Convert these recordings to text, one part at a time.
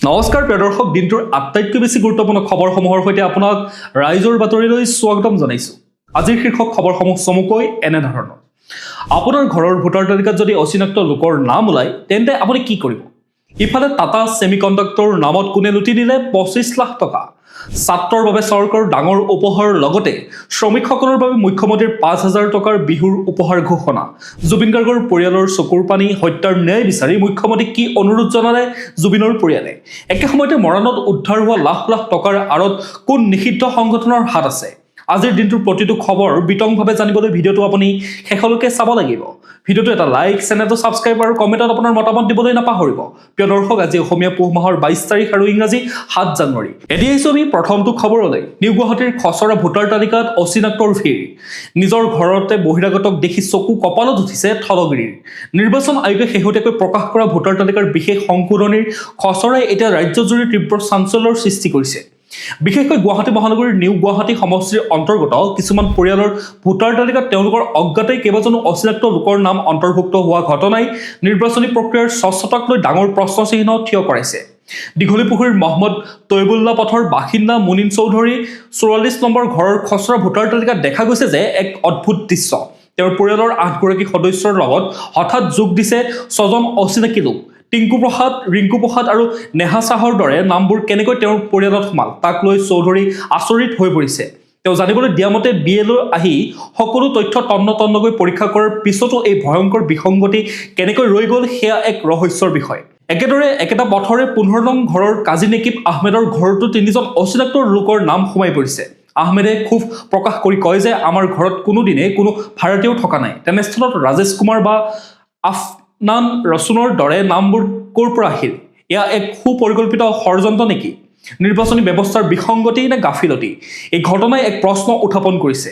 নমস্কাৰ প্ৰিয় দৰ্শক, দিনটোৰ আটাইতকৈ বেছি গুৰুত্বপূৰ্ণ খবৰসমূহৰ সৈতে আপোনাক ৰাইজৰ বাতৰিলৈ স্বাগতম জনাইছো। আজিৰ শীৰ্ষক খবৰসমূহ চমুকৈ এনেধৰণৰ। আপোনাৰ ঘৰৰ ভোটাৰ তালিকাত যদি অচিনাক্ত লোকৰ নাম ওলায় তেন্তে আপুনি কি কৰিব? ইফালে টাটা ছেমিকণ্ডাক্টৰ নামত কোনে লুটি দিলে 25 লাখ টকা। ছাত্ৰৰ বাবে চৰকাৰৰ ডাঙৰ উপহাৰৰ লগতে শ্ৰমিকসকলৰ বাবে মুখ্যমন্ত্ৰীৰ 5,000 টকাৰ বিহুৰ উপহাৰ ঘোষণা। জুবিন গাৰ্গৰ পৰিয়ালৰ চকুৰ পানী হত্যাৰ ন্যায় বিচাৰি মুখ্যমন্ত্ৰীক কি অনুৰোধ জনালে জুবিনৰ পৰিয়ালে? একে সময়তে মৰাণত উদ্ধাৰ হোৱা লাখ লাখ টকাৰ আঁৰত কোন নিষিদ্ধ সংগঠনৰ হাত আছে? আজিৰ দিনটোৰ প্ৰতিটো খবৰ বিতংভাৱে জানিবলৈ ভিডিঅ'টো আপুনি শেষলৈকে চাব লাগিব। ভিডিঅ'টো এটা লাইক, চেনেলটো ছাবস্ক্ৰাইব আৰু কমেণ্টত আপোনাৰ মতামত দিবলৈ নাপাহৰিব। প্ৰিয় দৰ্শক, আজি অসমীয়া পুহ মাহৰ 22 তাৰিখ আৰু ইংৰাজী 7 জানুৱাৰী। এতিয়া আহিছোঁ আমি প্ৰথমটো খবৰলৈ। নিউ গুৱাহাটীৰ খচৰা ভোটাৰ তালিকাত অচিনাক্তৰ ভিৰ। নিজৰ ঘৰতে বহিৰাগতক দেখি চকু কপালত উঠিছে থলগিৰিৰ। নিৰ্বাচন আয়োগে শেহতীয়াকৈ প্ৰকাশ কৰা ভোটাৰ তালিকাৰ বিশেষ সংশোধনীৰ খচৰাই এতিয়া ৰাজ্যজুৰি তীব্ৰ চাঞ্চল্যৰ সৃষ্টি কৰিছে। বিশেষকৈ গুৱাহাটী মহানগৰীৰ নিউ গুৱাহাটী সমষ্টিৰ অন্তৰ্গত কিছুমান পৰিয়ালৰ ভোটাৰ তালিকাত তেওঁলোকৰ অজ্ঞাতেই কেইবাজনো অচিনাক্ত লোকৰ নাম অন্তৰ্ভুক্ত হোৱা ঘটনাই নিৰ্বাচনী প্ৰক্ৰিয়াৰ স্বচ্ছতাক লৈ ডাঙৰ প্ৰশ্নচিহ্ন থিয় কৰাইছে। দীঘলীপুখুৰীৰ মহম্মদ তৈবুল্লা পথৰ বাসিন্দা মুনিন চৌধুৰী 44 নম্বৰ ঘৰৰ খচৰা ভোটাৰ তালিকাত দেখা গৈছে যে এক অদ্ভুত দৃশ্য। তেওঁৰ পৰিয়ালৰ 8গৰাকী সদস্যৰ লগত হঠাৎ যোগ দিছে 6জন অচিনাকি লোক। টিংকু প্ৰসাদ, ৰিংকু প্ৰসাদ আৰু নেহা চাহৰ দৰে নামবোৰ কেনেকৈ তেওঁৰ পৰিয়ালত সোমাল তাক লৈ চৌধুৰী আচৰিত হৈ পৰিছে। তেওঁ জানিবলৈ দিয়া মতে বিএলৈ আহি সকলো তথ্য তন্নতন্নকৈ পৰীক্ষা কৰাৰ পিছতো এই ভয়ংকৰ বিসংগতি কেনেকৈ ৰৈ গ'ল সেয়া এক ৰহস্যৰ বিষয়। একেদৰে একেটা পথৰে 15 নং ঘৰৰ কাজী নেকিব আহমেদৰ ঘৰতো 3জন অচিনাক্ত লোকৰ নাম সোমাই পৰিছে। আহমেদে ক্ষোভ প্ৰকাশ কৰি কয় যে আমাৰ ঘৰত কোনোদিনে কোনো ভাড়াতীয় থকা নাই। তেনেস্থলত ৰাজেশ কুমাৰ বা আফনান ৰচুনৰ দৰে নামবোৰ ক'ৰ পৰা আহিল? এয়া এক সুপৰিকল্পিত ষড়যন্ত্ৰ নেকি? নিৰ্বাচনী ব্যৱস্থাৰ বিসংগতি নে গাফিলতি? এই ঘটনাই এক প্ৰশ্ন উত্থাপন কৰিছে।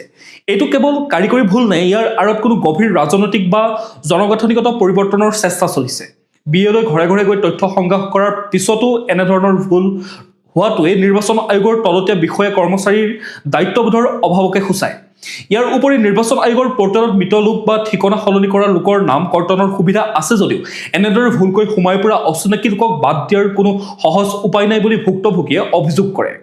এইটো কেৱল কাৰিকৰী ভুল নে ইয়াৰ আঁৰত কোনো গভীৰ ৰাজনৈতিক বা জনগাঁথনিগত পৰিৱৰ্তনৰ চেষ্টা চলিছে? বিএলৈ ঘৰে ঘৰে গৈ তথ্য সংগ্ৰহ কৰাৰ পিছতো এনেধৰণৰ ভুল হোৱাটোৱে নিৰ্বাচন আয়োগৰ তলতীয়া বিষয়া কৰ্মচাৰীৰ দায়িত্ববোধৰ অভাৱকে সূচায়। ইয়াৰ উপৰি নিৰ্বাচন আয়োগৰ পৰ্টেলত মৃত লোক বা ঠিকনা সলনি কৰা লোকৰ নাম কৰ্তনৰ সুবিধা আছে যদিও এনেদৰে ভুলকৈ সোমাই পৰা অচিনাকি লোকক বাদ দিয়াৰ কোনো সহজ উপায় নাই বুলি ভুক্তভোগীয়ে অভিযোগ কৰে।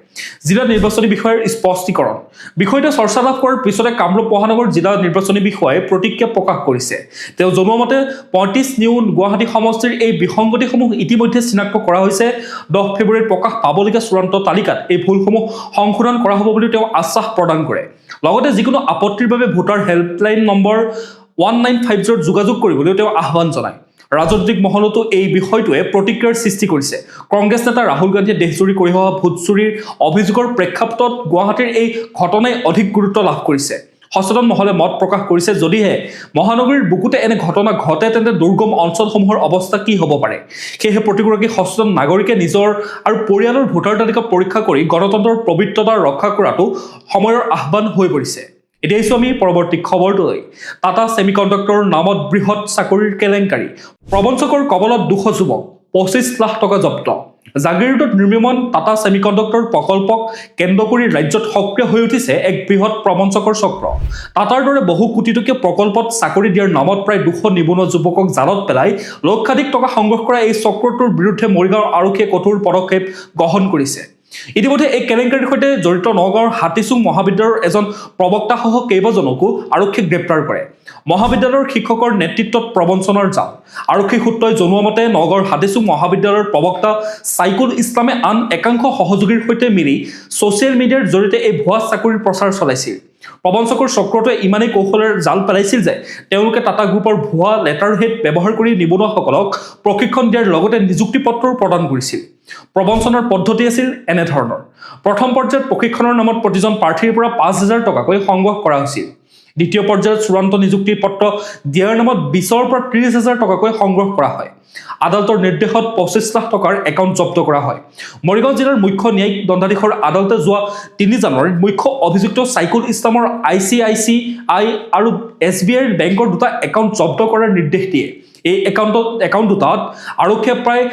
জিলা নিৰ্বাচনী বিষয়াৰ স্পষ্টীকৰণ। বিষয়টো চৰ্চা লাভ কৰাৰ পিছতে কামৰূপ মহানগৰ জিলা নিৰ্বাচনী বিষয়াই প্ৰতিক্ৰিয়া প্ৰকাশ কৰিছে। তেওঁ জনোৱা মতে 35 নিউ গুৱাহাটী সমষ্টিৰ এই বিসংগতিসমূহ ইতিমধ্যে চিনাক্ত কৰা হৈছে। 10 ফেব্ৰুৱাৰীত প্ৰকাশ পাবলগীয়া চূড়ান্ত তালিকাত এই ভুলসমূহ সংশোধন কৰা হ'ব বুলি তেওঁ আশ্বাস প্ৰদান কৰে। লগতে যিকোনো আপত্তিৰ বাবে ভোটাৰ হেল্পলাইন নম্বৰ 1950 যোগাযোগ কৰিবলৈ তেওঁ আহ্বান জনায়। ৰাজনৈতিক মহলতো এই বিষয়টোৱে প্ৰতিক্ৰিয়াৰ সৃষ্টি কৰিছে। কংগ্ৰেছ নেতা ৰাহুল গান্ধীয়ে দেশজুৰি কৰি অহা ভোট চুৰিৰ অভিযোগৰ প্ৰেক্ষাপটত গুৱাহাটীৰ এই ঘটনাই অধিক গুৰুত্ব লাভ কৰিছে। সচেতন মহলে মত প্ৰকাশ কৰিছে, যদিহে মহানগৰীৰ বুকুতে এনে ঘটনা ঘটে তেন্তে দুৰ্গম অঞ্চলসমূহৰ অৱস্থা কি হ'ব পাৰে। সেয়েহে প্ৰতিগৰাকী সচেতন নাগৰিকে নিজৰ আৰু পৰিয়ালৰ ভোটাৰ তালিকা পৰীক্ষা কৰি গণতন্ত্ৰৰ পবিত্ৰতা ৰক্ষা কৰাটো সময়ৰ আহ্বান হৈ পৰিছে। এতিয়া আহিছোঁ আমি পৰৱৰ্তী খবৰটোলৈ। টাটা ছেমিকণ্ডাক্টৰৰ নামত বৃহৎ চাকৰিৰ কেলেংকাৰী। প্ৰবঞ্চকৰ কবলত 200 যুৱক, 25 লাখ টকা জব্দ। জাগিৰোডত নিৰ্মীয়মান টাটা ছেমিকণ্ডাক্টৰ প্ৰকল্পক কেন্দ্ৰ কৰি ৰাজ্যত সক্ৰিয় হৈ উঠিছে এক বৃহৎ প্ৰবঞ্চকৰ চক্ৰ। টাটাৰ দৰে বহু কোটিটকীয়া প্ৰকল্পত চাকৰি দিয়াৰ নামত প্ৰায় 200 নিবনুৱা যুৱকক জালত পেলাই লক্ষাধিক টকা সংগ্ৰহ কৰা এই চক্ৰটোৰ বিৰুদ্ধে মৰিগাঁও আৰক্ষীয়ে কঠোৰ পদক্ষেপ গ্ৰহণ কৰিছে। ইতিমধ্যে এই কেলেংকাৰীৰ সৈতে জড়িত নগাঁৱৰ হাতীচুং মহাবিদ্যালয়ৰ এজন প্ৰবক্তাসহ কেইবাজনকো আৰক্ষীয়ে গ্ৰেপ্তাৰ কৰে। মহাবিদ্যালয়ৰ শিক্ষকৰ নেতৃত্বত প্ৰবঞ্চনাৰ জাল। আৰক্ষী সূত্ৰই জনোৱা মতে নগাঁৱৰ হাতীচুং মহাবিদ্যালয়ৰ প্ৰবক্তা চাইকুল ইছলামে আন একাংশ সহযোগীৰ সৈতে মিলি ছ'চিয়েল মিডিয়াৰ জৰিয়তে এই ভুৱা চাকৰিৰ প্ৰচাৰ চলাইছিল। প্ৰবঞ্চকৰ চক্ৰটোৱে ইমানেই কৌশলেৰে জাল পেলাইছিল যে তেওঁলোকে টাটা গ্ৰুপৰ ভুৱা লেটাৰহেড ব্যৱহাৰ কৰি নিবনুৱাসকলক প্ৰশিক্ষণ দিয়াৰ লগতে নিযুক্তি পত্ৰও প্ৰদান কৰিছিল। প্ৰবঞ্চনাৰ পদ্ধতি আছিল এনেধৰণৰ। প্ৰথম পৰ্যায়ত প্ৰশিক্ষণৰ নামত প্ৰতিজন প্ৰাৰ্থীৰ পৰা 5,000 টকাকৈ সংগ্ৰহ কৰা হৈছিল। দ্বিতীয় পৰ্যায়ত চূড়ান্ত নিযুক্তি পত্ৰ দিয়াৰ নামত 20ৰ পৰা 30,000 টকাকৈ সংগ্ৰহ কৰা হয়। আদালতৰ নিৰ্দেশত 25 লাখ টকাৰ একাউণ্ট জব্দ কৰা হয়। মৰিগাঁও জিলাৰ মুখ্য ন্যায়িক দণ্ডাধীশৰ আদালতে যোৱা 3 জানুৱাৰীত মুখ্য অভিযুক্ত চাইকুল ইছলামৰ ICICI আৰু SBI বেংকৰ 2টা একাউণ্ট জব্দ কৰাৰ নিৰ্দেশ দিয়ে। এই একাউণ্ট দুটাত আৰক্ষীয়ে প্ৰায়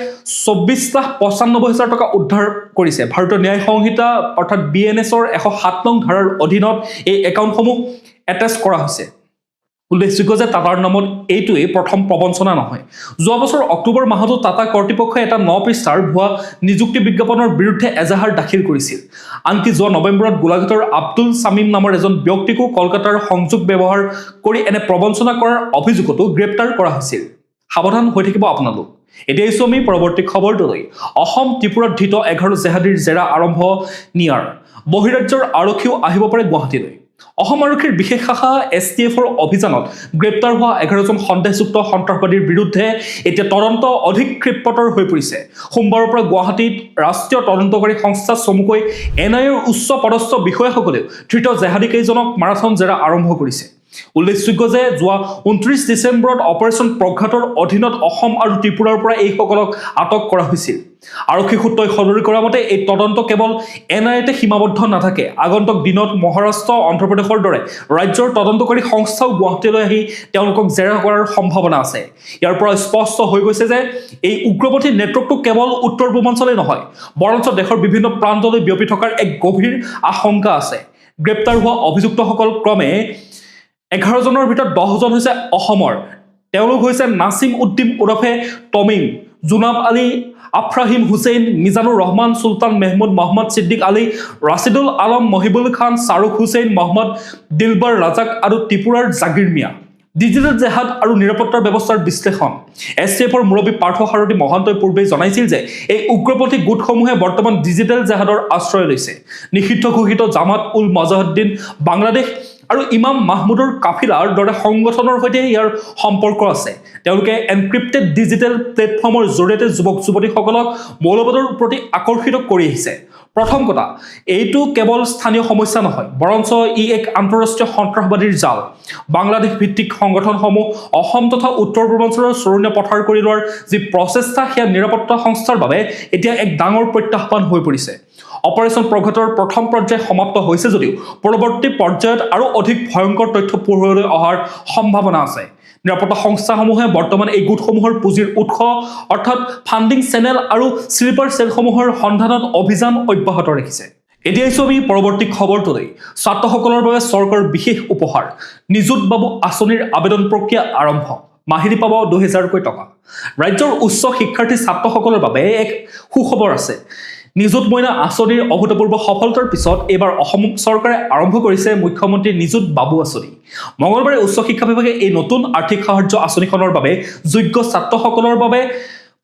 24,95,000 টকা উদ্ধাৰ কৰিছে। ভাৰতীয় ন্যায় সংহিতা অৰ্থাৎ BNSৰ 107 নং ধাৰাৰ অধীনত এই একাউণ্টসমূহ এটেচ কৰা হৈছে। উল্লেখযোগ্য যে টাটাৰ নামত এইটোৱেই প্ৰথম প্ৰবঞ্চনা নহয়। যোৱা বছৰ অক্টোবৰ মাহতো টাটা কৰ্তৃপক্ষই এটা 9 পৃষ্ঠাৰ ভুৱা নিযুক্তি বিজ্ঞাপনৰ বিৰুদ্ধে এজাহাৰ দাখিল কৰিছিল। আনকি যোৱা নৱেম্বৰত গোলাঘাটৰ আব্দুল ছামিম নামৰ এজন ব্যক্তিকো কলকাতাৰ সংযোগ ব্যৱহাৰ কৰি এনে প্ৰবঞ্চনা কৰাৰ অভিযোগতো গ্ৰেপ্তাৰ কৰা হৈছিল। সাৱধান হৈ থাকিব আপোনালোক। এতিয়া আছো আমি পৰৱৰ্তী খবৰটোলৈ। অসম ত্ৰিপুৰাত ধৃত 11 জেহাদীৰ জেৰা আৰম্ভ নিয়াৰ। বহিৰাজ্যৰ আৰক্ষীও আহিব পাৰে গুৱাহাটীলৈ। অসম আৰক্ষীৰ বিশেষ শাখা STFৰ অভিযানত গ্ৰেপ্তাৰ হোৱা 11জন সন্দেহযুক্ত সন্ত্ৰাসবাদীৰ বিৰুদ্ধে এতিয়া তদন্ত অধিক ক্ষিপ্ৰতৰ হৈ পৰিছে। সোমবাৰৰ পৰা গুৱাহাটীত ৰাষ্ট্ৰীয় তদন্তকাৰী সংস্থা চমুকৈ NIAৰ উচ্চ পদস্থ বিষয়াসকলেও ধৃত জেহাদীকেইজনক মাৰাথন জেৰা আৰম্ভ কৰিছে। উল্লেখযোগ্য যে যোৱা 29 ডিচেম্বৰত অপাৰেশ্যন প্ৰঘাতৰ অধীনত অসম আৰু ত্ৰিপুৰাৰ পৰা এইসকলক আটক কৰা হৈছিল। আৰক্ষী সূত্ৰই সদৰি কৰা মতে এই তদন্ত কেৱল NIAতে সীমাবদ্ধ নাথাকে। আগন্তুক দিনত মহাৰাষ্ট্ৰ, অন্ধ্ৰপ্ৰদেশৰ দৰে ৰাজ্যৰ তদন্তকাৰী সংস্থাও গুৱাহাটীলৈ আহি তেওঁলোকক জেৰা কৰাৰ সম্ভাৱনা আছে। ইয়াৰ পৰা স্পষ্ট হৈ গৈছে যে এই উগ্ৰপন্থী নেটৱৰ্কটো কেৱল উত্তৰ পূৰ্বাঞ্চলেই নহয়, বৰঞ্চ দেশৰ বিভিন্ন প্ৰান্তলৈ বিয়পি থকাৰ এক গভীৰ আশংকা আছে। গ্ৰেপ্তাৰ হোৱা অভিযুক্তসকল ক্ৰমে 11 জনৰ ভিতৰত 10 জন হৈছে অসমৰ। তেওঁলোক হৈছে নাছিম উদ্দিন ওৰফে তমিম, জুনাব আলী, আফৰাহিম হুছেইন, মিজানুৰ ৰহমান, চুলতান মেহমুদ, মহম্মদ ছিদ্দিক আলী, ৰাছিদুল আলম, মহিবুল খান, শ্বাৰুখ হুছেইন, মহম্মদ দিলবাৰ ৰাজাক আৰু ত্ৰিপুৰাৰ জাগিৰ মিয়া। ডিজিটেল জেহাদ আৰু নিৰাপত্তাৰ ব্যৱস্থাৰ বিশ্লেষণ। STFৰ মুৰব্বী পাৰ্থ সাৰথী মহন্তই পূৰ্বে জনাইছিল যে এই উগ্ৰপন্থী গোটসমূহে বৰ্তমান ডিজিটেল জেহাদৰ আশ্ৰয় লৈছে। নিষিদ্ধ ঘোষিত জামাত উল মুজাহিদীন বাংলাদেশ আৰু ইমাম মাহমুদৰ কাফিলাৰ দৰে সংগঠনৰ সৈতে ইয়াৰ সম্পৰ্ক আছে। তেওঁলোকে এনক্ৰিপ্টেড ডিজিটেল প্লেটফৰ্মৰ জৰিয়তে যুৱক-যুৱতীসকলক মৌলবাদৰ প্ৰতি আকৰ্ষিত কৰি আহিছে। প্ৰথম কথা, এইটো কেৱল স্থানীয় সমস্যা নহয়, বৰঞ্চ ই এক আন্তঃৰাষ্ট্ৰীয় সন্ত্ৰাসবাদীৰ জাল। বাংলাদেশ ভিত্তিক সংগঠনসমূহ অসম তথা উত্তৰ পূৰ্বাঞ্চলৰ চৰণীয়া পথাৰ কৰি লোৱাৰ যি প্ৰচেষ্টা, সেয়া নিৰাপত্তা সংস্থাৰ বাবে এতিয়া এক ডাঙৰ প্ৰত্যাহ্বান হৈ পৰিছে। অপাৰেশ্যন প্ৰঘাতৰ প্ৰথম পৰ্যায় সমাপ্ত হৈছে যদিও পৰৱৰ্তী পৰ্যায়ত আৰু অধিক ভয়ংকৰ তথ্য পোহৰলৈ অহাৰ সম্ভাৱনা আছে। নিৰাপত্তা সংস্থাসমূহে বৰ্তমান এই গোটসমূহৰ পুঁজিৰ উৎস অৰ্থাৎ ফাণ্ডিং চেনেল আৰু স্লিপাৰ চেলসমূহৰ সন্ধানত অভিযান অব্যাহত ৰাখিছে। এতিয়া আছো আমি পৰৱৰ্তী খবৰটোলৈ। ছাত্ৰসকলৰ বাবে চৰকাৰৰ বিশেষ উপহাৰ। নিযুত বাবু আঁচনিৰ আবেদন প্ৰক্ৰিয়া আৰম্ভ। মাহিলী পাব 2000কৈ টকা। ৰাজ্যৰ উচ্চ শিক্ষাৰ্থী ছাত্ৰসকলৰ বাবে এক সুখবৰ আছে। নিযুত মইনা আঁচনিৰ অভূতপূৰ্ব সফলতাৰ পিছত এইবাৰ অসম চৰকাৰে আৰম্ভ কৰিছে মুখ্যমন্ত্ৰী নিযুত বাবু আঁচনি। মঙলবাৰে উচ্চ শিক্ষা বিভাগে এই নতুন আৰ্থিক সাহায্য আঁচনিখনৰ বাবে যোগ্য ছাত্ৰসকলৰ বাবে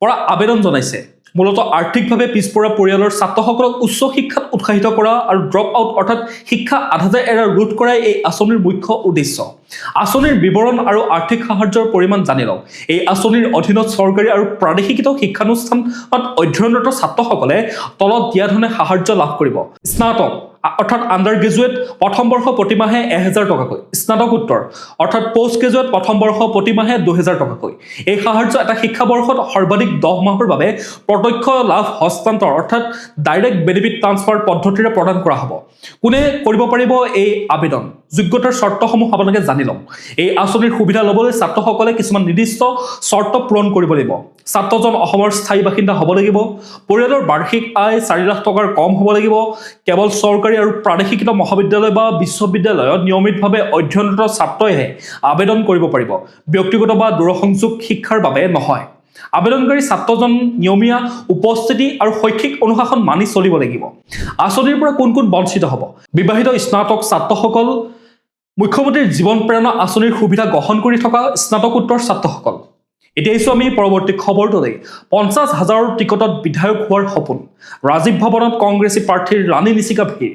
পৰা আবেদন জনাইছে। মূলত আৰ্থিকভাৱে পিছপৰা পৰিয়ালৰ ছাত্ৰসকলক উচ্চ শিক্ষাত উৎসাহিত কৰা আৰু ড্ৰপ আউট অৰ্থাৎ শিক্ষা আধাতে এৰা ৰোধ কৰাই এই আঁচনিৰ মুখ্য উদ্দেশ্য। আঁচনিৰ বিৱৰণ আৰু আৰ্থিক সাহায্যৰ পৰিমাণ জানি লওক। এই আঁচনিৰ অধীনত চৰকাৰী আৰু প্ৰাদেশিক শিক্ষানুষ্ঠানত অধ্যয়নৰত ছাত্ৰসকলে তলত দিয়া ধৰণে সাহায্য লাভ কৰিব। স্নাতক অৰ্থাৎ আণ্ডাৰ গ্ৰেজুৱেট প্ৰথম বৰ্ষ প্ৰতিমাহে 1000 টকাকৈ, স্নাতকোত্তৰ অৰ্থাৎ পোষ্ট গ্ৰেজুৱেট প্ৰথম বৰ্ষ প্ৰতিমাহে 2000 টকাকৈ। এই সাহায্য এটা শিক্ষাবৰ্ষত সৰ্বাধিক 10 মাহৰ বাবে প্ৰত্যক্ষ লাভ হস্তান্তৰ অৰ্থাৎ ডাইৰেক্ট বেনিফিট ট্ৰান্সফাৰ পদ্ধতিৰে প্ৰদান কৰা হ'ব। কোনে কৰিব পাৰিব এই আবেদন? যোগ্যতাৰ চৰ্তসমূহ আপোনালোকে জানি লওক। এই আঁচনিৰ সুবিধা ল'বলৈ ছাত্ৰসকলে কিছুমান নিৰ্দিষ্ট চৰ্ত পূৰণ কৰিব লাগিব। ছাত্ৰজন অসমৰ স্থায়ী বাসিন্দা হ'ব লাগিব। পৰিয়ালৰ বাৰ্ষিক আয় 4 লাখ টকাৰ কম হ'ব লাগিব। কেৱল চৰকাৰী আৰু প্ৰাদেশিক মহাবিদ্যালয় বা বিশ্ববিদ্যালয়ত নিয়মিতভাৱে অধ্যয়নৰত ছাত্ৰইহে আবেদন কৰিব পাৰিব, ব্যক্তিগত বা দূৰসংযোগ শিক্ষাৰ বাবে নহয়। আবেদনকাৰী ছাত্ৰজন নিয়মীয়া উপস্থিতি আৰু শৈক্ষিক অনুশাসন মানি চলিব লাগিব। আঁচনিৰ পৰা কোন কোন বঞ্চিত হ'ব? বিবাহিত স্নাতক ছাত্ৰসকল, মুখ্যমন্ত্ৰীৰ জীৱন প্ৰেৰণা আঁচনিৰ সুবিধা গ্ৰহণ কৰি থকা স্নাতকোত্তৰ ছাত্ৰসকল। এতিয়া আছো আমি পৰৱৰ্তী খবৰটোলৈ। 50,000 টিকটত বিধায়ক হোৱাৰ সপোন। ৰাজীৱ ভৱনত কংগ্ৰেছী প্ৰাৰ্থীৰ ৰাণী নিচিকা ভিৰ।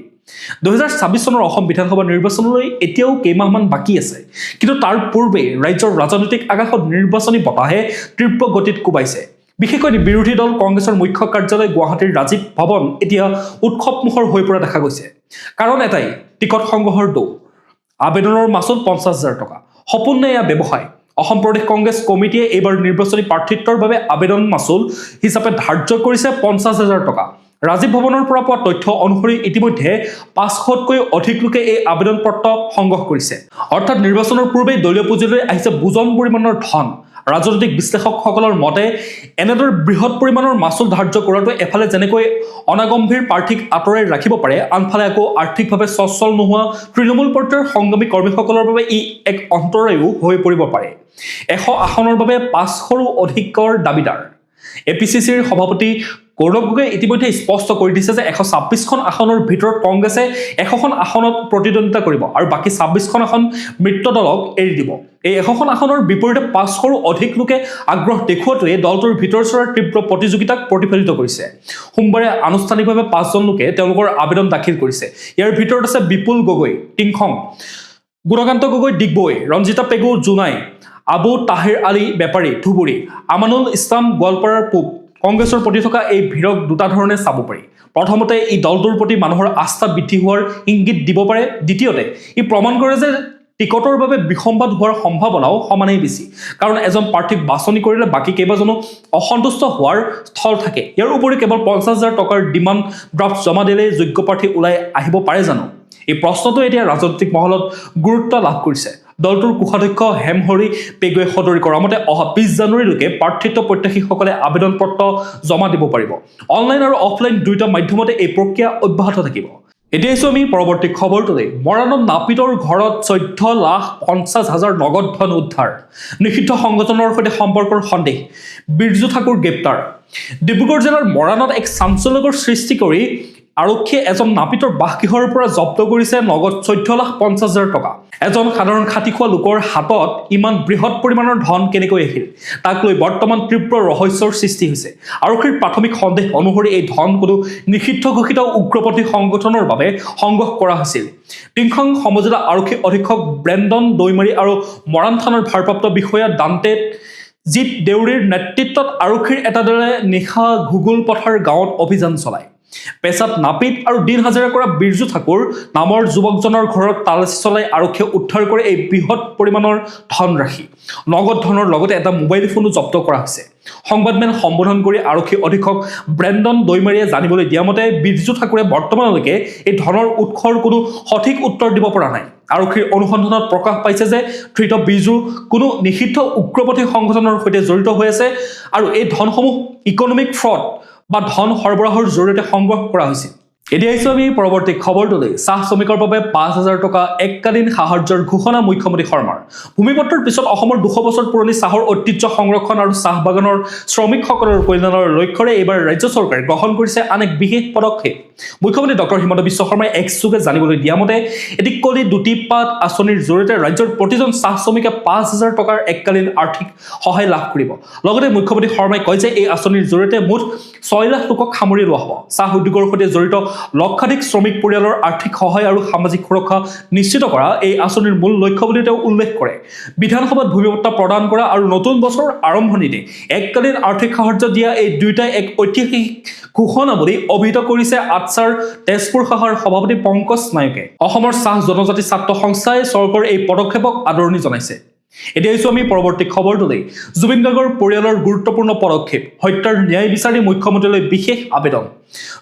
2026 চনৰ অসম বিধানসভা নিৰ্বাচনলৈ এতিয়াও কেইমাহমান বাকী আছে, কিন্তু তাৰ পূৰ্বে ৰাজ্যৰ ৰাজনৈতিক আকাশত নিৰ্বাচনী বতাহে তীব্ৰ গতিত কোবাইছে। বিশেষকৈ বিৰোধী দল কংগ্ৰেছৰ মুখ্য কাৰ্যালয় গুৱাহাটীৰ ৰাজীৱ ভৱন এতিয়া উৎসৱমুখৰ হৈ পৰা দেখা গৈছে। কাৰণ এটাই, টিকট সংগ্ৰহৰ দৌৰ। আবেদনৰ মাচুল 50,000 টকা। সপোন নে এয়া ব্যৱসায়? অসম প্ৰদেশ কংগ্ৰেছ কমিটিয়ে এইবাৰ নিৰ্বাচনী প্ৰাৰ্থিত্বৰ বাবে আবেদন মাচুল হিচাপে ধাৰ্য কৰিছে 50,000 টকা। ৰাজীৱ ভৱনৰ পৰা পোৱা তথ্য অনুসৰি ইতিমধ্যে 500তকৈ অধিক লোকে এই আবেদন পত্ৰ সংগ্ৰহ কৰিছে। অৰ্থাৎ নিৰ্বাচনৰ পূৰ্বেই দলীয় পুঁজিলৈ আহিছে বুজন পৰিমাণৰ ধন। ৰাজনৈতিক বিশ্লেষকসকলৰ মতে এনেদৰে বৃহৎ পৰিমাণৰ মাচুল ধাৰ্য কৰাটো এফালে যেনেকৈ অনাগম্ভীৰ প্ৰাৰ্থীক আঁতৰাই ৰাখিব পাৰে, আনফালে আকৌ আৰ্থিকভাৱে সচ্ছল নোহোৱা তৃণমূল পৰ্যায়ৰ সংগ্ৰামী কৰ্মীসকলৰ বাবে ই এক অন্তৰায়ো হৈ পৰিব পাৰে। 100 আসনৰ বাবে 500ৰো অধিকৰ দাবীদাৰ। এপিচিচিৰ সভাপতি গৌৰৱ গগৈয়ে ইতিমধ্যে স্পষ্ট কৰি দিছে যে 126খন আসনৰ ভিতৰত কংগ্ৰেছে 100খন আসনত প্ৰতিদ্বন্দ্বিতা কৰিব আৰু বাকী 26খন আসন মিত্ৰ দলক এৰি দিব। এই 100খন আসনৰ বিপৰীতে 500ৰো অধিক লোকে আগ্ৰহ দেখুওৱাটোৱে দলটোৰ ভিতৰচৰাৰ তীব্ৰ প্ৰতিযোগিতাক প্ৰতিফলিত কৰিছে। সোমবাৰে আনুষ্ঠানিকভাৱে 5জন লোকে তেওঁলোকৰ আবেদন দাখিল কৰিছে। ইয়াৰ ভিতৰত আছে বিপুল গগৈ টিংখং, গুণকান্ত গগৈ ডিগবৈ, ৰঞ্জিতা পেগু জোনাই, আবু তাহিৰ আলী বেপাৰী ধুবুৰী, আমানুল ইছলাম গোৱালপাৰাৰ পূব। কংগ্ৰেছৰ প্ৰতি থকা এই ভিৰক দুটা ধৰণে চাব পাৰি। প্ৰথমতে ই দলটোৰ প্ৰতি মানুহৰ আস্থা বৃদ্ধি হোৱাৰ ইংগিত দিব পাৰে। দ্বিতীয়তে ই প্ৰমাণ কৰে যে টিকটৰ বাবে বিসম্বাদ হোৱাৰ সম্ভাৱনাও সমানেই বেছি, কাৰণ এজন প্ৰাৰ্থীক বাছনি কৰিলে বাকী কেইবাজনো অসন্তুষ্ট হোৱাৰ স্থল থাকে। ইয়াৰ উপৰি কেৱল 50,000 টকাৰ ডিমাণ্ড ড্ৰাফ্ট জমা দিলেই যোগ্য প্ৰাৰ্থী ওলাই আহিব পাৰে জানো? এই প্ৰশ্নটো এতিয়া ৰাজনৈতিক মহলত গুৰুত্ব লাভ কৰিছে। দলটোৰ কোষাধ্যক্ষ হেমহৰি পেগুৱে সদৰি কৰা মতে অহা 20 জানুৱাৰীলৈকে প্ৰাৰ্থিত্ব প্ৰত্যাশীসকলে আবেদন পত্ৰ জমা দিব পাৰিব। অনলাইন আৰু অফলাইন দুয়োটা মাধ্যমতে এই প্ৰক্ৰিয়া অব্যাহত থাকিব। এতিয়া আহিছোঁ আমি পৰৱৰ্তী খবৰটোলৈ। মৰাণত নাপিতৰ ঘৰত 14,50,000 নগদ ধন উদ্ধাৰ। নিষিদ্ধ সংগঠনৰ সৈতে সম্পৰ্কৰ সন্দেহ, বিৰজু ঠাকুৰ গ্ৰেপ্তাৰ। ডিব্ৰুগড় জিলাৰ মৰাণত এক চাঞ্চল্যকৰ সৃষ্টি কৰি আৰক্ষীয়ে এজন নাপিতৰ বাসগৃহৰ পৰা জব্দ কৰিছে নগদ 14,50,000 টকা। এজন সাধাৰণ খাটি খোৱা লোকৰ হাতত ইমান বৃহৎ পৰিমাণৰ ধন কেনেকৈ আহিল, তাক লৈ বৰ্তমান তীব্ৰ ৰহস্যৰ সৃষ্টি হৈছে। আৰক্ষীৰ প্ৰাথমিক সন্দেহ অনুসৰি এই ধন কোনো নিষিদ্ধ ঘোষিত উগ্ৰপন্থী সংগঠনৰ বাবে সংগ্ৰহ কৰা হৈছিল। টিংখং সমজিলা আৰক্ষী অধীক্ষক ব্ৰেণ্ডন দৈমাৰী আৰু মৰাণ থানাৰ ভাৰপ্ৰাপ্ত বিষয়া দান্তে জিত দেউৰীৰ নেতৃত্বত আৰক্ষীৰ এটা দলে নিশা ঘুগুল পথাৰ গাঁৱত অভিযান চলায়। পেছাত নাপিত আৰু দিন হাজিৰা কৰা বিৰজু ঠাকুৰ নামৰ যুৱকজনৰ ঘৰত তালাচী চলাই আৰক্ষীয়ে উদ্ধাৰ কৰে এই বৃহৎ পৰিমাণৰ ধনৰাশি। নগদ ধনৰ লগতে এটা মোবাইল ফোনো জব্দ কৰা হৈছে। সংবাদমেল সম্বোধন কৰি আৰক্ষী অধীক্ষক ব্ৰেণ্ডন দৈমাৰীয়ে জানিবলৈ দিয়া মতে বিৰজু ঠাকুৰে বৰ্তমানলৈকে এই ধনৰ উৎসৰ কোনো সঠিক উত্তৰ দিব পৰা নাই। আৰক্ষীৰ অনুসন্ধানত প্ৰকাশ পাইছে যে ধৃত বিৰজু কোনো নিষিদ্ধ উগ্ৰপন্থী সংগঠনৰ সৈতে জড়িত হৈ আছে আৰু এই ধনসমূহ ইকনমিক ফ্ৰড বা ধন সৰবৰাহৰ জৰিয়তে সংগ্ৰহ কৰা হৈছিল। এতিয়া আহিছোঁ আমি পৰৱৰ্তী খবৰটোলৈ। চাহ শ্ৰমিকৰ বাবে 5,000 টকা এককালীন সাহায্যৰ ঘোষণা মুখ্যমন্ত্ৰী শৰ্মাৰ। ভূমিপত্ৰৰ পিছত অসমৰ 200 বছৰ পুৰণি চাহৰ ঐতিহ্য সংৰক্ষণ আৰু চাহ বাগানৰ শ্ৰমিকসকলৰ কল্যাণৰ লক্ষ্যৰে এইবাৰ ৰাজ্য চৰকাৰে গ্ৰহণ কৰিছে আন এক বিশেষ পদক্ষেপ। মুখ্যমন্ত্ৰী ডক্টৰ হিমন্ত বিশ্ব শৰ্মাই এক্স যোগে জানিবলৈ দিয়া মতে এটি কলি দুটি পাত আঁচনিৰ জৰিয়তে ৰাজ্যৰ প্ৰতিজন চাহ শ্ৰমিকে 5,000 টকাৰ এককালীন আৰ্থিক সহায় লাভ কৰিব। লগতে মুখ্যমন্ত্ৰী শৰ্মাই কয় যে এই আঁচনিৰ জৰিয়তে মুঠ 6 লাখ লোকক সামৰি লোৱা হ'ব। চাহ উদ্যোগৰ সৈতে জড়িত লক্ষাধিক শ্ৰমিক পৰিয়ালৰ আৰ্থিক সহায় আৰু সামাজিক সুৰক্ষা নিশ্চিত কৰা এই আঁচনিৰ মূল লক্ষ্য বুলি তেওঁ উল্লেখ কৰে। বিধানসভাত ভূমিপত্ৰ প্ৰদান কৰা আৰু নতুন বছৰৰ আৰম্ভণিতে এককালীন আৰ্থিক সাহায্য দিয়া এই দুয়োটাই এক ঐতিহাসিক ঘোষণা বুলি অভিহিত কৰিছে আটছাৰ তেজপুৰ শাখাৰ সভাপতি পংকজ নায়কে। অসমৰ চাহ জনজাতি ছাত্ৰ সংস্থাই চৰকাৰৰ এই পদক্ষেপক আদৰণি জনাইছে। এতিয়া আহিছোঁ আমি পৰৱৰ্তী খবৰটোলৈ। জুবিন গাৰ্গৰ পৰিয়ালৰ গুৰুত্বপূৰ্ণ পদক্ষেপ, হত্যাৰ ন্যায় বিচাৰি মুখ্যমন্ত্ৰীলৈ বিশেষ আবেদন।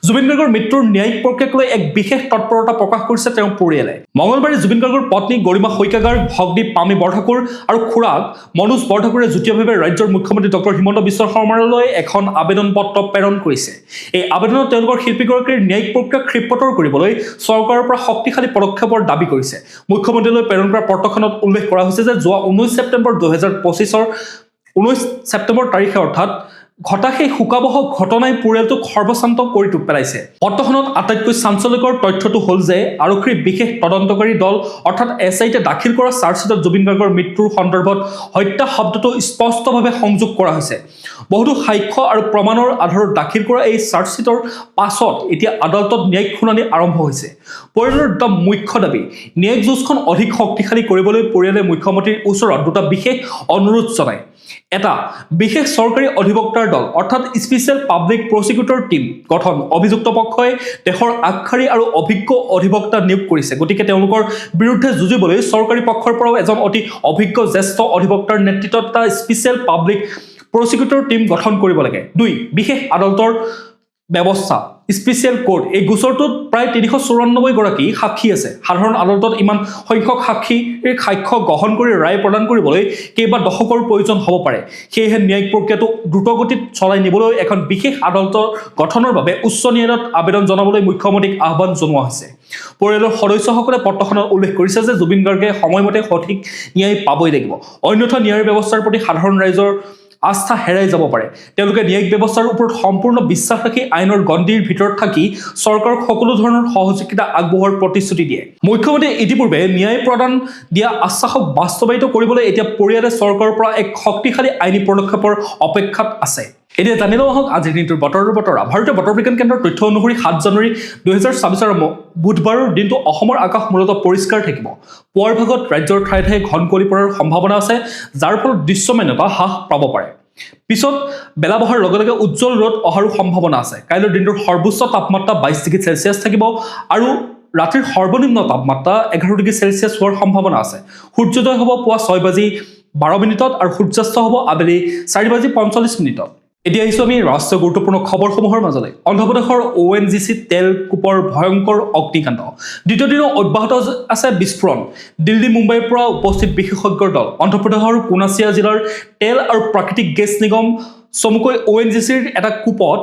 জুবিন গাৰ্গৰ মৃত্যুৰ ন্যায়িক প্ৰক্ৰিয়াক লৈ এক বিশেষ তৎপৰতা প্ৰকাশ কৰিছে তেওঁৰ পৰিয়ালে। মঙলবাৰে জুবিন গাৰ্গৰ পত্নী গৰিমা শইকীয়া গাৰ্গ, ভগ্নী পামী বৰঠাকুৰ আৰু খুৰাক মনোজ বৰঠাকুৰে যুটীয়াভাৱে ৰাজ্যৰ মুখ্যমন্ত্ৰী ডক্টৰ হিমন্ত বিশ্ব শৰ্মালৈ এখন আবেদন পত্ৰ প্ৰেৰণ কৰিছে। এই আবেদনত তেওঁলোকৰ শিল্পীগৰাকীৰ ন্যায়িক প্ৰক্ৰিয়া ক্ষিপ্ৰতৰ কৰিবলৈ চৰকাৰৰ পৰা শক্তিশালী পদক্ষেপৰ দাবী কৰিছে। মুখ্যমন্ত্ৰীলৈ প্ৰেৰণ কৰা পত্ৰখনত উল্লেখ কৰা হৈছে যে যোৱা 19 ছেপ্টেম্বৰ 2025 19 ছেপ্টেম্বৰ তাৰিখে অৰ্থাৎ ঘটা সেই শোকাবহ ঘটনাই পৰিয়ালটোক সৰ্বশান্ত কৰি পেলাইছে। পত্ৰখনত আটাইতকৈ চাঞ্চল্যকৰ তথ্যটো হ'ল যে আৰক্ষীৰ বিশেষ তদন্তকাৰী দল অৰ্থাৎ SIT ডাখিল কৰা চাৰ্জশ্বিটত জুবিন গাৰ্গৰ মৃত্যুৰ সন্দৰ্ভত হত্যা শব্দটো স্পষ্টভাৱে সংযোগ কৰা হৈছে। বহুতো সাক্ষ্য আৰু প্ৰমাণৰ আধাৰত দাখিল কৰা এই চাৰ্জশ্বিটৰ পাছত এতিয়া আদালতত ন্যায়িক শুনানি আৰম্ভ হৈছে। পৰিয়ালৰ দুটা মুখ্য দাবী, ন্যায়িক যুঁজখন অধিক শক্তিশালী কৰিবলৈ পৰিয়ালে মুখ্যমন্ত্ৰীৰ ওচৰত দুটা বিশেষ অনুৰোধ জনায়। এটা, বিশেষ চৰকাৰী অধিবক্তাৰ দল অৰ্থাৎ স্পেচিয়েল পাব্লিক প্ৰচিকিউটৰ টীম গঠন। অভিযুক্ত পক্ষই দেশৰ আগশাৰী আৰু অভিজ্ঞ অধিবক্তা নিয়োগ কৰিছে, গতিকে তেওঁলোকৰ বিৰুদ্ধে যুঁজিবলৈ চৰকাৰী পক্ষৰ পৰাও এজন অতি অভিজ্ঞ জ্যেষ্ঠ অধিবক্তাৰ নেতৃত্বত এটা স্পেচিয়েল পাব্লিক প্ৰচিকিউটৰ টীম গঠন কৰিব লাগে। 2, বিশেষ আদালতৰ ব্যৱস্থা স্পেচিয়েল কোৰ্ট এই গোচৰটোত প্ৰায় ৩৯৪ গৰাকী সাক্ষী আছে সাধাৰণ আদালতত ইমান সংখ্যক সাক্ষীৰ সাক্ষ্য গ্ৰহণ কৰি ৰায় প্ৰদান কৰিবলৈ কেইবা দশকৰ প্ৰয়োজন হ'ব পাৰে সেয়েহে ন্যায়িক প্ৰক্ৰিয়াটো দ্ৰুতগতিত চলাই নিবলৈ এখন বিশেষ আদালতৰ গঠনৰ বাবে উচ্চ ন্যায়ালয়ত আবেদন জনাবলৈ মুখ্যমন্ত্ৰীক আহ্বান জনোৱা হৈছে পৰিয়ালৰ সদস্যসকলে পত্ৰখনত উল্লেখ কৰিছে যে জুবিন গাৰ্গে সময়মতে সঠিক ন্যায় পাবই লাগিব অন্যথা ন্যায়ৰ ব্যৱস্থাৰ প্ৰতি সাধাৰণ ৰাইজৰ আস্থা হেৰাই যাব পাৰে তেওঁলোকে ন্যায়িক ব্যৱস্থাৰ ওপৰত সম্পূৰ্ণ বিশ্বাস ৰাখি আইনৰ গণ্ডিৰ ভিতৰত থাকি চৰকাৰক সকলো ধৰণৰ সহযোগিতা আগবঢ়োৱাৰ প্ৰতিশ্ৰুতি দিয়ে মুখ্যমন্ত্ৰীয়ে ইতিপূৰ্বে ন্যায় প্ৰদান দিয়া আশ্বাসক বাস্তৱায়িত কৰিবলৈ এতিয়া পৰিয়ালে চৰকাৰৰ পৰা এক শক্তিশালী আইনী পদক্ষেপৰ অপেক্ষাত আছে এতিয়া জানি লওঁ আহক আজিৰ দিনটোৰ বতৰৰ বতৰা ভাৰতীয় বতৰ বিজ্ঞান কেন্দ্ৰৰ তথ্য অনুসৰি 7 জানুৱাৰী 2024 বুধবাৰৰ দিনটো অসমৰ আকাশ মূলতঃ পৰিষ্কাৰ থাকিব পুৱাৰ ভাগত ৰাজ্যৰ ঠায়ে ঠায়ে ঘন কুঁৱলী পৰাৰ সম্ভাৱনা আছে যাৰ ফলত দৃশ্যমানতা হ্ৰাস পাব পাৰে পিছত বেলা বহাৰ লগে লগে উজ্জ্বল ৰ'দ অহাৰো সম্ভাৱনা আছে কাইলৈৰ দিনটোৰ সৰ্বোচ্চ তাপমাত্ৰা 22 ডিগ্ৰী চেলছিয়াছ থাকিব আৰু ৰাতিৰ সৰ্বনিম্ন তাপমাত্ৰা 11 ডিগ্ৰী চেলছিয়াছ হোৱাৰ সম্ভাৱনা আছে সূৰ্যোদয় হ'ব পুৱা 6:12 আৰু সূৰ্যাস্ত হ'ব আবেলি 4:45 এতিয়া আহিছোঁ আমি ৰাষ্ট্ৰীয় গুৰুত্বপূৰ্ণ খবৰসমূহৰ মাজলৈ অন্ধ্ৰপ্ৰদেশৰ ONGC তেল কূপৰ ভয়ংকৰ অগ্নিকাণ্ড দ্বিতীয় দিনো অব্যাহত আছে বিস্ফোৰণ দিল্লী মুম্বাইৰ পৰা উপস্থিত বিশেষজ্ঞৰ দল অন্ধ্ৰপ্ৰদেশৰ কোনাচিয়া জিলাৰ তেল আৰু প্ৰাকৃতিক গেছ নিগম চমুকৈ ONGCৰ এটা কূপত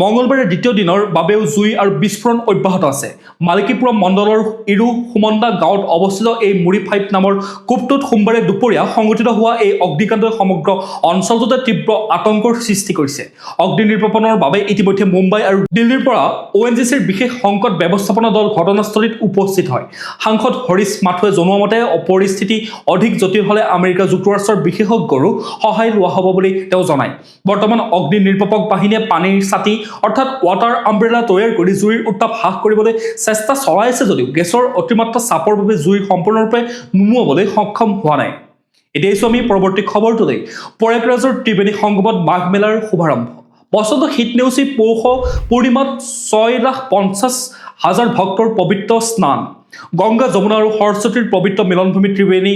মঙলবাৰে দ্বিতীয় দিনৰ বাবেও জুই আৰু বিস্ফোৰণ অব্যাহত আছে মালিকীপুৰম মণ্ডলৰ ইৰু সুমন্দা গাঁৱত অৱস্থিত এই মুৰি 5 নামৰ কূপটোত সোমবাৰে দুপৰীয়া সংঘটিত হোৱা এই অগ্নিকাণ্ডই সমগ্ৰ অঞ্চলটোতে তীব্ৰ আতংকৰ সৃষ্টি কৰিছে অগ্নি নিৰ্বাপনৰ বাবে ইতিমধ্যে মুম্বাই আৰু দিল্লীৰ পৰা ONGCৰ বিশেষ সংকট ব্যৱস্থাপনা দল ঘটনাস্থলীত উপস্থিত হয় সাংসদ হৰিশ মাথুৱে জনোৱা মতে পৰিস্থিতি অধিক জটিল হ'লে আমেৰিকা যুক্তৰাষ্ট্ৰৰ বিশেষজ্ঞৰো সহায় লোৱা হ'ব বুলি তেওঁ জনায় বৰ্তমান অগ্নি নিৰ্বাপক বাহিনীয়ে পানীৰ ছাতি অৰ্থাৎ ৱাটাৰ আমব্ৰেলা তৈয়াৰ কৰি জুইৰ উত্তাপ হ্ৰাস কৰিবলৈ চেষ্টা চলাই আছে যদিও গেছৰ অতিমাত্ৰা চাপৰ বাবে জুই সম্পূৰ্ণৰূপে নুমুৱাবলৈ সক্ষম হোৱা নাই এতিয়া আমি পৰৱৰ্তী খবৰটোলৈ প্ৰয়াগৰাজৰ ত্ৰিবেণী সংগমত মাঘ মেলাৰ শুভাৰম্ভ বসন্ত শীত নেওচি পৌষ পূৰ্ণিমাত 6,50,000 ভক্তৰ পবিত্ৰ স্নান গংগা যমুনা আৰু সৰস্বতীৰ পবিত্ৰ মিলনভূমি ত্ৰিবেণী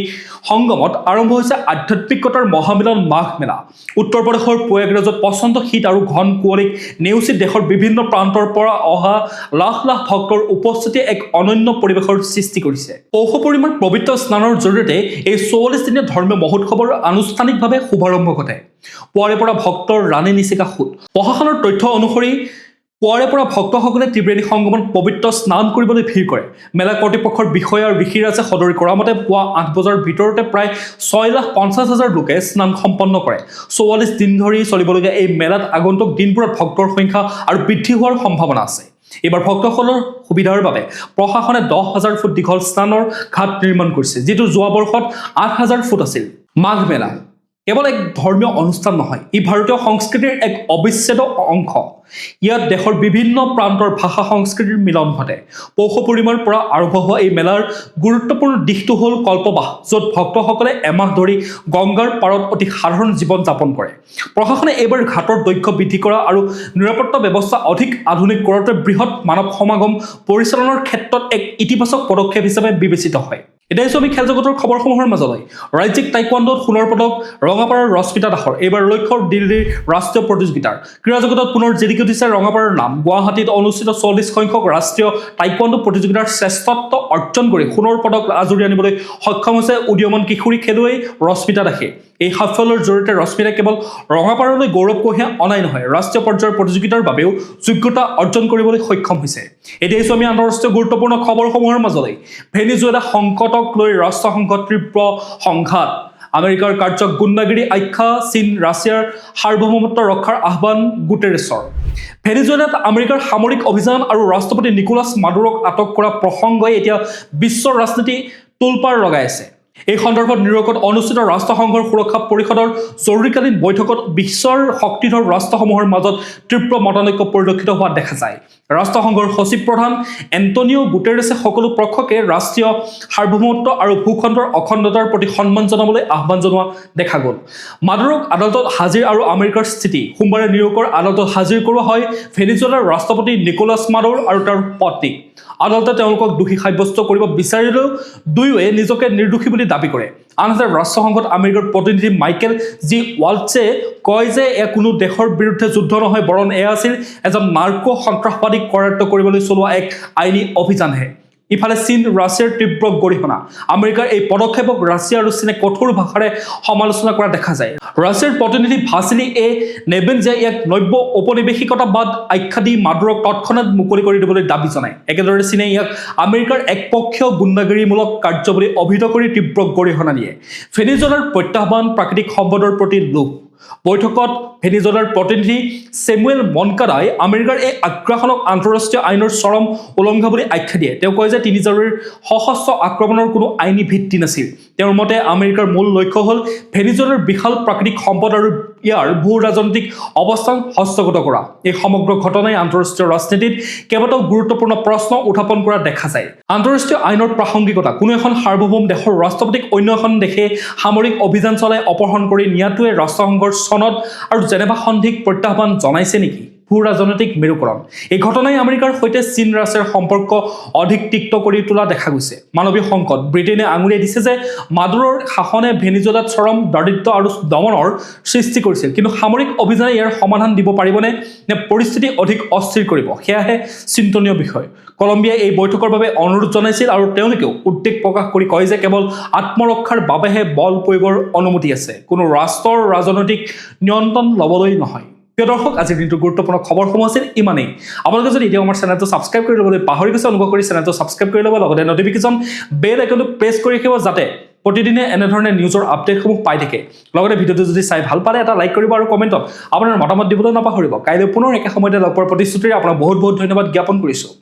সংগমত আৰম্ভ হৈছে আধ্যাত্মিকতাৰ মহামিলন মাঘ মেলা উত্তৰ প্ৰদেশৰ প্ৰয়াগৰাজত বসন্ত শীত আৰু ঘন কুঁৱলীক নেওচি দেশৰ বিভিন্ন প্ৰান্তৰ পৰা অহা লাখ লাখ ভক্তৰ উপস্থিতি এক অনন্য পৰিৱেশৰ সৃষ্টি কৰিছে পৌষ পূৰ্ণিমাৰ পবিত্ৰ স্নানৰ জৰিয়তে এই 44 দিনীয়া ধৰ্মীয় মহোৎসৱৰ আনুষ্ঠানিকভাৱে শুভাৰম্ভ ঘটে পুৱাৰে পৰা ভক্তৰ ৰাণী নিচিকা সুত প্ৰশাসনৰ তথ্য অনুসৰি পুৱাৰে পৰা ভক্তসকলে ত্ৰিবেণী সংগমত পবিত্ৰ স্নান কৰিবলৈ ভিৰ কৰে মেলা কৰ্তৃপক্ষৰ বিষয়া আৰু ঋষিৰাজে সদৰি কৰা মতে পুৱা 8 বজাৰ ভিতৰতে প্ৰায় 6,50,000 লোকে স্নান সম্পন্ন কৰে 44 দিন ধৰি চলিবলগীয়া এই মেলাত আগন্তুক দিনবোৰত ভক্তৰ সংখ্যা আৰু বৃদ্ধি হোৱাৰ সম্ভাৱনা আছে এইবাৰ ভক্তসকলৰ সুবিধাৰ বাবে প্ৰশাসনে 10,000 ফুট দীঘল স্নানৰ ঘাট নিৰ্মাণ কৰিছে যিটো যোৱা বৰ্ষত 8,000 ফুট আছিল মাঘ মেলা কেৱল এক ধৰ্মীয় অনুষ্ঠান নহয় ই ভাৰতীয় সংস্কৃতিৰ এক অবিচ্ছেদ্য অংশ ইয়াত দেশৰ বিভিন্ন প্ৰান্তৰ ভাষা সংস্কৃতিৰ মিলন ঘটে পৌষ পূৰ্ণিমাৰ পৰা আৰম্ভ হোৱা এই মেলাৰ গুৰুত্বপূৰ্ণ দিশটো হ'ল কল্পবাস য'ত ভক্তসকলে এমাহ ধৰি গংগাৰ পাৰত অতি সাধাৰণ জীৱন যাপন কৰে প্ৰশাসনে এইবাৰ ঘাটৰ দৈৰ্ঘ্য বৃদ্ধি কৰা আৰু নিৰাপত্তা ব্যৱস্থা অধিক আধুনিক কৰাটো বৃহৎ মানৱ সমাগম পৰিচালনাৰ ক্ষেত্ৰত এক ইতিবাচক পদক্ষেপ হিচাপে বিবেচিত হয় এতিয়া আমি খেল জগতৰ খবৰসমূহৰ মাজলৈ ৰাজ্যিক টাইকোৱাণ্ডোত সোণৰ পদক ৰঙাপাৰাৰ ৰশ্মিতা দাসৰ এইবাৰ লক্ষ্য দিল্লীৰ ৰাষ্ট্ৰীয় প্ৰতিযোগিতাৰ ক্ৰীড়া জগতত পুনৰ জিলিকি উঠিছে ৰঙাপাৰাৰ নাম গুৱাহাটীত অনুষ্ঠিত 40 সংখ্যক ৰাষ্ট্ৰীয় টাইকোৱাণ্ডো প্ৰতিযোগিতাৰ শ্ৰেষ্ঠত্ব অৰ্জন কৰি সোণৰ পদক আজুৰি আনিবলৈ সক্ষম হৈছে উদীয়মান কিশোৰী খেলুৱৈ ৰশ্মিতা দাসে এই সাফল্যৰ জৰিয়তে ৰশ্মিতাই কেৱল ৰঙাপাৰালৈ গৌৰৱ কঢ়িয়াই অনাই নহয় ৰাষ্ট্ৰীয় পৰ্যায়ৰ প্ৰতিযোগিতাৰ বাবেও যোগ্যতা অৰ্জন কৰিবলৈ সক্ষম হৈছে এতিয়া আমি আন্তঃৰাষ্ট্ৰীয় গুৰুত্বপূৰ্ণ খবৰসমূহৰ মাজলৈ ভেনিজুৱেলা সংকটক লৈ ৰাষ্ট্ৰসংঘত তীব্ৰ সংঘাত আমেৰিকাৰ কাৰ্যক গুণ্ডাগিৰি আখ্যা চীন ৰাছিয়াৰ সাৰ্বভৌমত্ব ৰক্ষাৰ আহ্বান গুটেৰেছৰ ভেনিজুৱেলাত আমেৰিকাৰ সামৰিক অভিযান আৰু ৰাষ্ট্ৰপতি নিকোলাছ মাডুৰক আটক কৰা প্ৰসংগই এতিয়া বিশ্বৰ ৰাজনীতি তোলপাৰ লগাই আছে এই সন্দৰ্ভত নিউয়ৰ্কত অনুষ্ঠিত ৰাষ্ট্ৰসংঘৰ সুৰক্ষা পৰিষদৰ জৰুৰীকালীন বৈঠকত বিশ্বৰ শক্তিধৰ ৰাষ্ট্ৰসমূহৰ মাজত তীব্ৰ মতানৈক্য পৰিলক্ষিত হোৱা দেখা যায় ৰাষ্ট্ৰসংঘৰ সচিব প্ৰধান এণ্টনিও গুটেৰেছে সকলো পক্ষকে ৰাষ্ট্ৰীয় সাৰ্বভৌমত্ব আৰু ভূখণ্ডৰ অখণ্ডতাৰ প্ৰতি সন্মান জনাবলৈ আহ্বান জনোৱা দেখা গ'ল মাডুৰক আদালতত হাজিৰ আৰু আমেৰিকাৰ স্থিতি সোমবাৰে নিউয়ৰ্কৰ আদালতত হাজিৰ কৰোৱা হয় ভেনিজুৱেলাৰ ৰাষ্ট্ৰপতি নিকোলাছ মাডুৰ আৰু তেওঁৰ পত্নী আদালতে তেওঁলোকক দোষী সাব্যস্ত কৰিব বিচাৰিলেও দুয়োৱে নিজকে নিৰ্দোষী বুলি দাবী কৰে। আনহাতে ৰাষ্ট্ৰসংঘত আমেৰিকাৰ প্ৰতিনিধি মাইকেল জি ৱাল্টছে কয় যে এয়া কোনো দেশৰ বিৰুদ্ধে যুদ্ধ নহয়, বৰং এয়া আছিল এজন নাৰ্কো সন্ত্ৰাসবাদীক কৰায়ত্ব কৰিবলৈ চলোৱা এক আইনী অভিযানহে। ইফালে চীন ৰাছিয়াৰ তীব্ৰ গৰিহণা। আমেৰিকাৰ এই পদক্ষেপক ৰাছিয়া আৰু চীনে কঠোৰ ভাষাৰে সমালোচনা কৰা দেখা যায়। ৰাছিয়াৰ প্ৰতিনিধি ভাছিলি এ নেবেনজে ইয়াক নব্য ঔপনিৱেশিকতাবাদ আখ্যা দি মাদুৰক তৎক্ষণাত মুকলি কৰি দিবলৈ দাবী জনায়। একেদৰে চীনে ইয়াক আমেৰিকাৰ একপক্ষীয় গুণ্ডাগিৰিমূলক কাৰ্য বুলি অভিহিত কৰি তীব্ৰ গৰিহণা দিয়ে। ভেনিজুৱেলাৰ প্ৰত্যাহ্বান, প্ৰাকৃতিক সম্পদৰ প্ৰতি লোভ। বৈঠকত ভেনিজুৱেলাৰ প্ৰতিনিধি চেমুৱেল মনকাৰাই আমেৰিকাৰ এই আগ্ৰাসনক আন্তঃৰাষ্ট্ৰীয় আইনৰ চৰম উলংঘা বুলি আখ্যা দিয়ে। তেওঁ কয় যে ৩ জানুৱাৰীৰ সশস্ত্ৰ আক্ৰমণৰ কোনো আইনী ভিত্তি নাছিল। তেওঁৰ মতে আমেৰিকাৰ মূল লক্ষ্য হ'ল ভেনিজুৱেলাৰ বিশাল প্ৰাকৃতিক সম্পদ আৰু ইয়াৰ ভূ ৰাজনৈতিক অৱস্থান হস্তগত কৰা। এই সমগ্ৰ ঘটনাই আন্তঃৰাষ্ট্ৰীয় ৰাজনীতিত কেইবাটাও গুৰুত্বপূৰ্ণ প্ৰশ্ন উত্থাপন কৰা দেখা যায়। আন্তঃৰাষ্ট্ৰীয় আইনৰ প্ৰাসংগিকতা। কোনো এখন সাৰ্বভৌম দেশৰ ৰাষ্ট্ৰপতিক অন্য এখন দেশে সামৰিক অভিযান চলাই অপহৰণ কৰি নিয়াটোৱে ৰাষ্ট্ৰসংঘৰ চনদ আৰু জেনেভা সন্ধিক প্ৰত্যাহ্বান জনাইছে নেকি? ভূ ৰাজনৈতিক মেৰুকৰণ। এই ঘটনাই আমেৰিকাৰ সৈতে চীন ৰাছিয়াৰ সম্পৰ্ক অধিক তিক্ত কৰি তোলা দেখা গৈছে। মানৱীয় সংকট। ব্ৰিটেইনে আঙুলিয়াই দিছে যে মাদুৰৰ শাসনে ভেনিজুৱেলাত চৰম দাৰিদ্ৰ্য আৰু দমনৰ সৃষ্টি কৰিছিল, কিন্তু সামৰিক অভিযানে ইয়াৰ সমাধান দিব পাৰিবনে নে পৰিস্থিতি অধিক অস্থিৰ কৰিব, সেয়াহে চিন্তনীয় বিষয়। কলম্বিয়াই এই বৈঠকৰ বাবে অনুৰোধ জনাইছিল আৰু তেওঁলোকেও উদ্বেগ প্ৰকাশ কৰি কয় যে কেৱল আত্মৰক্ষাৰ বাবেহে বল প্ৰয়োগৰ অনুমতি আছে, কোনো ৰাষ্ট্ৰৰ ৰাজনৈতিক নিয়ন্ত্ৰণ ল'বলৈ নহয়। প্ৰিয় দৰ্শক, আজিৰ দিনটোৰ গুৰুত্বপূৰ্ণ খবৰসমূহ আছিল ইমানেই। আপোনালোকে যদি এতিয়াও আমাৰ চেনেলটো ছাবস্ক্ৰাইব কৰি ল'বলৈ পাহৰি গৈছে, অনুগ্ৰহ কৰি চেনেলটো ছাবস্ক্ৰাইব কৰি ল'ব, লগতে নটিফিকেশ্যন বেল আইকনটো প্ৰেছ কৰি ৰাখিব যাতে প্ৰতিদিনে এনেধৰণে নিউজৰ আপডেটসমূহ পাই থাকে। লগতে ভিডিঅ'টো যদি চাই ভাল পালে এটা লাইক কৰিব আৰু কমেণ্টত আপোনাৰ মতামত দিবলৈ নাপাহৰিব। কাইলৈ পুনৰ একে সময়তে লগ পোৱাৰ প্ৰতিশ্ৰুতিৰে আপোনাক বহুত বহুত ধন্যবাদ জ্ঞাপন কৰিছোঁ।